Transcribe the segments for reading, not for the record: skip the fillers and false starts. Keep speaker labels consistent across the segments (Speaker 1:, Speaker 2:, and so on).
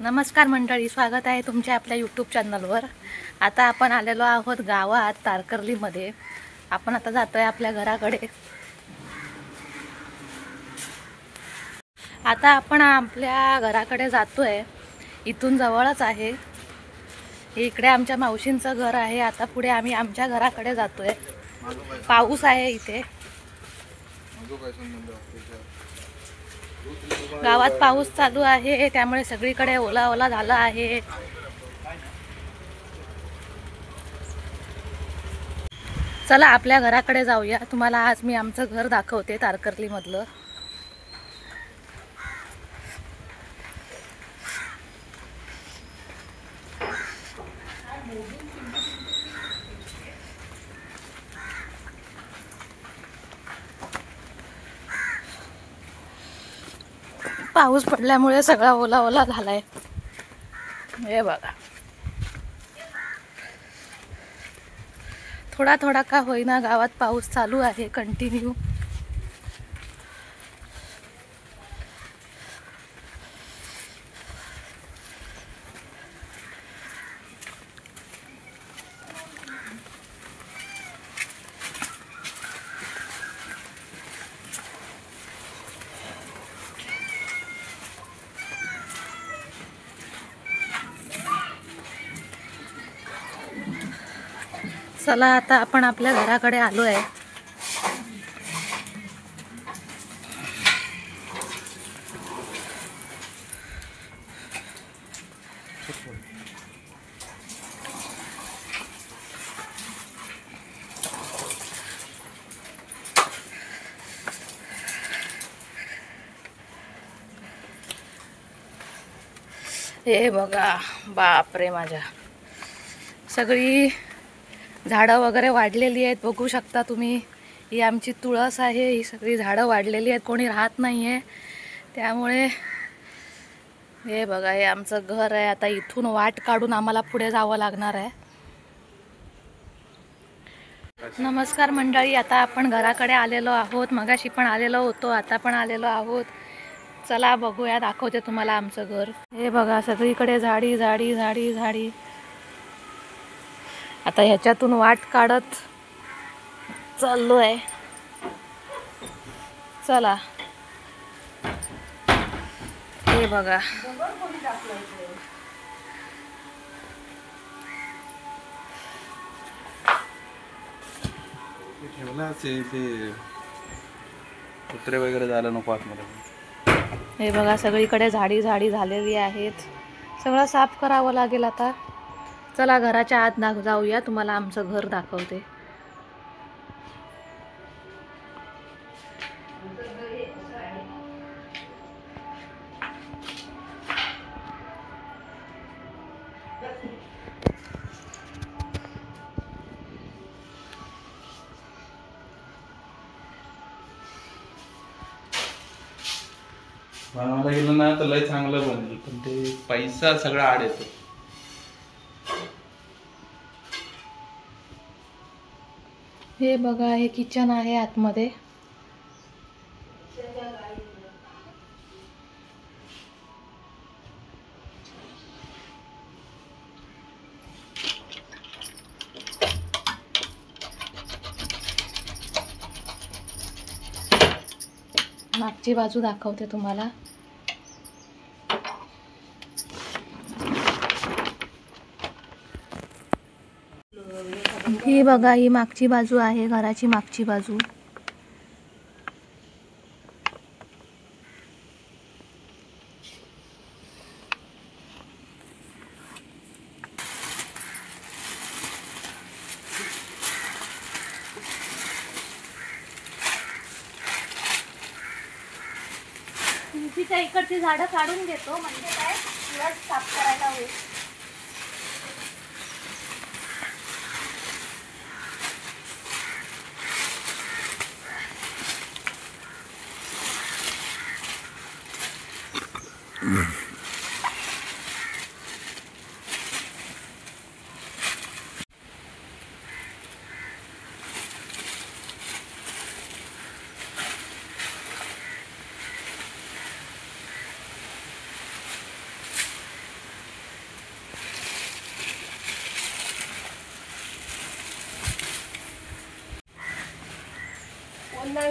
Speaker 1: नमस्कार मंडळी, स्वागत आहे तुमच्या आपल्या यूट्यूब चॅनलवर। आता आपण आलेलो आहोत गावात तारकर्लीमध्ये। आपण आता जातोय आपल्या घराकडे। आता आपण आपल्या घराकडे जातोय, इथून जवळच आहे। इकडे आमच्या मावशींचं घर आहे। आता पुढे आम्ही आमच्या घराकडे जातोय। पाऊस आहे इथे, गावात पाऊस चालू आहे, त्यामुळे सगळीकडे ओला ओला झाला आहे। चला आपल्या घराकडे जाऊया। तुम्हाला आज मी आमचं घर दाखवते तारकर्ली मधलं। पाऊस पडल्यामुळे सगळा ओला ओला झालाय। हे बघा, थोडा थोडा का होईना गावात पाऊस चालू आहे कंटिन्यू। चला आता आपण आपल्या घराकडे आलो आहे। हे बघा, बापरे, माझ्या सगळी झाडं वगैरे वाढलेली आहेत, बघू शकता तुम्ही। ही आमची तुळस आहे, ही सगळी झाडं वाढलेली आहेत, कोणी राहत नाहीये त्यामुळे। हे बघा, हे आमचं घर आहे। आता इथून वाट काढून आम्हाला पुढे जावं लागणार आहे। नमस्कार मंडळी, आता आपण घराकडे आलेलो आहोत। मगाशी पण आलेलो होतो, आता पण आलेलो आहोत। चला बघूया, दाखवते तुम्हाला आमचं घर। हे बघा, सगळीकडे झाडी झाडी झाडी झाडी। आता ह्याच्यातून वाट काढत चाललोय। चला, हे बघा,
Speaker 2: कुत्रे वगैरे झालं नको आतमध्ये।
Speaker 1: हे बघा, सगळीकडे झाडी झाडी झालेली आहेत। सगळं साफ करावं लागेल आता। चला घराच्या आत जाऊया, तुम्हाला आमचं घर दाखवते।
Speaker 2: बनवायला गेलं ना तर लय चांगलं बनेल, पण ते पैसा सगळा आड येतो।
Speaker 1: हे बघा, हे किचन आहे आतमध्ये। मागची बाजू दाखवते तुम्हाला। ही बघा, ही मागची बाजू आहे, घराची मागची बाजू। तुमच्या इकडची झाडं काढून घेतो, म्हणजे काय दिवस साफ करायला होईल।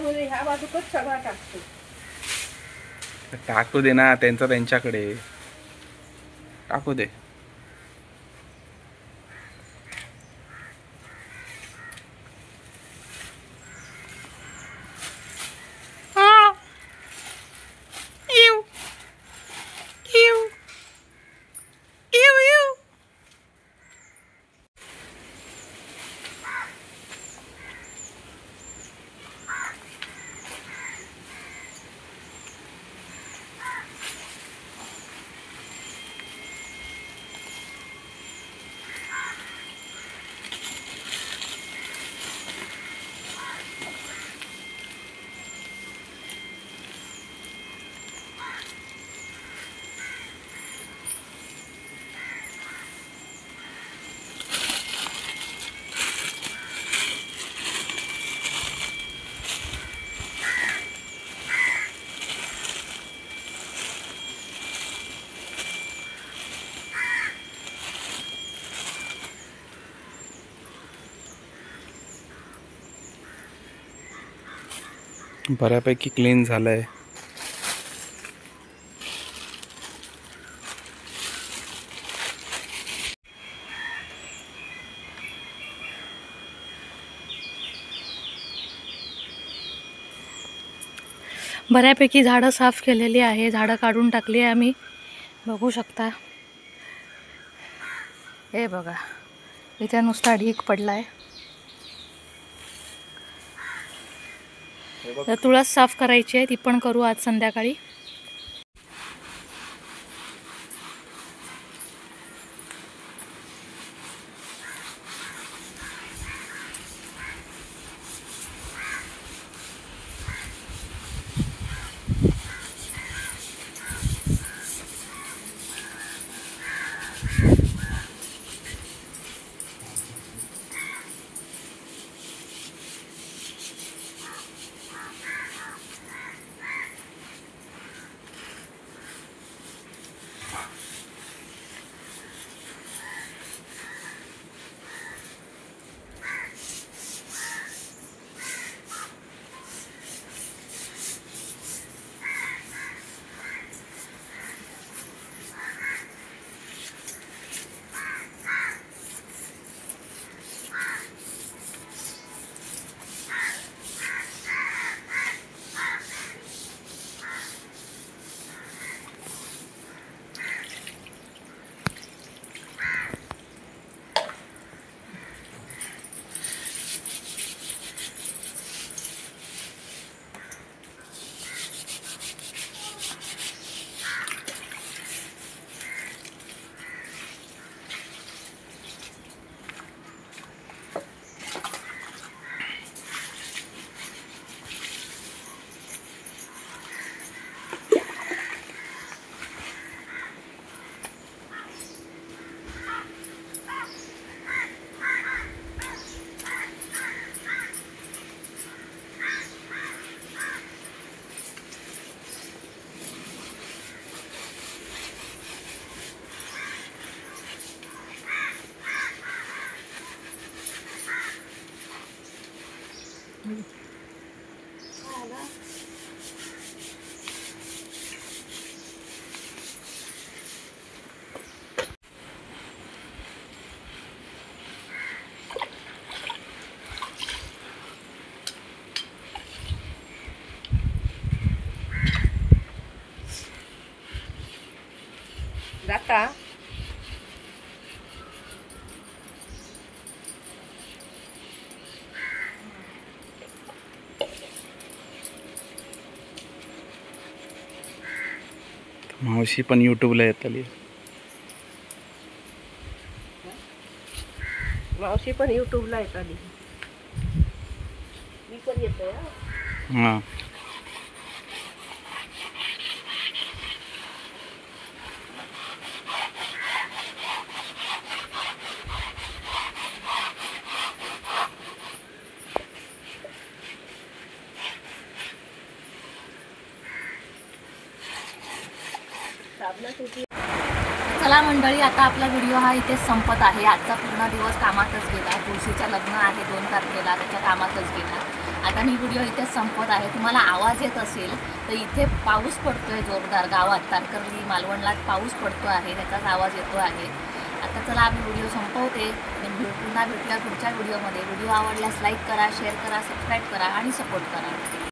Speaker 3: ह्या बाजूकच सगळा टाकतो.
Speaker 2: टाकू दे ना, त्यांचा त्यांच्याकडे टाकू दे. बऱ्यापैकी क्लीन झालंय.
Speaker 1: बऱ्यापैकी झाडं साफ केलेली आहे, झाडं काढून टाकली आहे आम्ही, बघू शकता. हे बघा, इथे नुसता ढीक पडलाय. तर तुळस साफ करायची आहे, ती पण करू आज संध्याकाळी.
Speaker 3: जाता
Speaker 2: मावशी पण यूट्यूबला येतली.
Speaker 3: मावशी पण यूट्यूबला येताली. मी पण येतोय.
Speaker 2: हां,
Speaker 1: चला मंडळी, आता आपला व्हिडिओ हा इथेच संपत आहे. आजचा पूर्ण दिवस कामातच गेला. तुळशीचं लग्न आहे 2 तारखेला, त्याच्या कामातच गेला. आता मी व्हिडिओ इथेच संपवत आहे. तुम्हाला आवाज येत असेल तर इथे पाऊस पडतोय जोरदार गावात तारकर्ली मालवणला पाऊस पडतो आहे, त्याचाच आवाज येतो आहे. आता चला आम्ही व्हिडिओ संपवते आणि पुन्हा भेटूया पुढच्या व्हिडिओमध्ये. व्हिडिओ आवडल्यास लाईक करा, शेअर करा, सबस्क्राईब करा आणि सपोर्ट करा.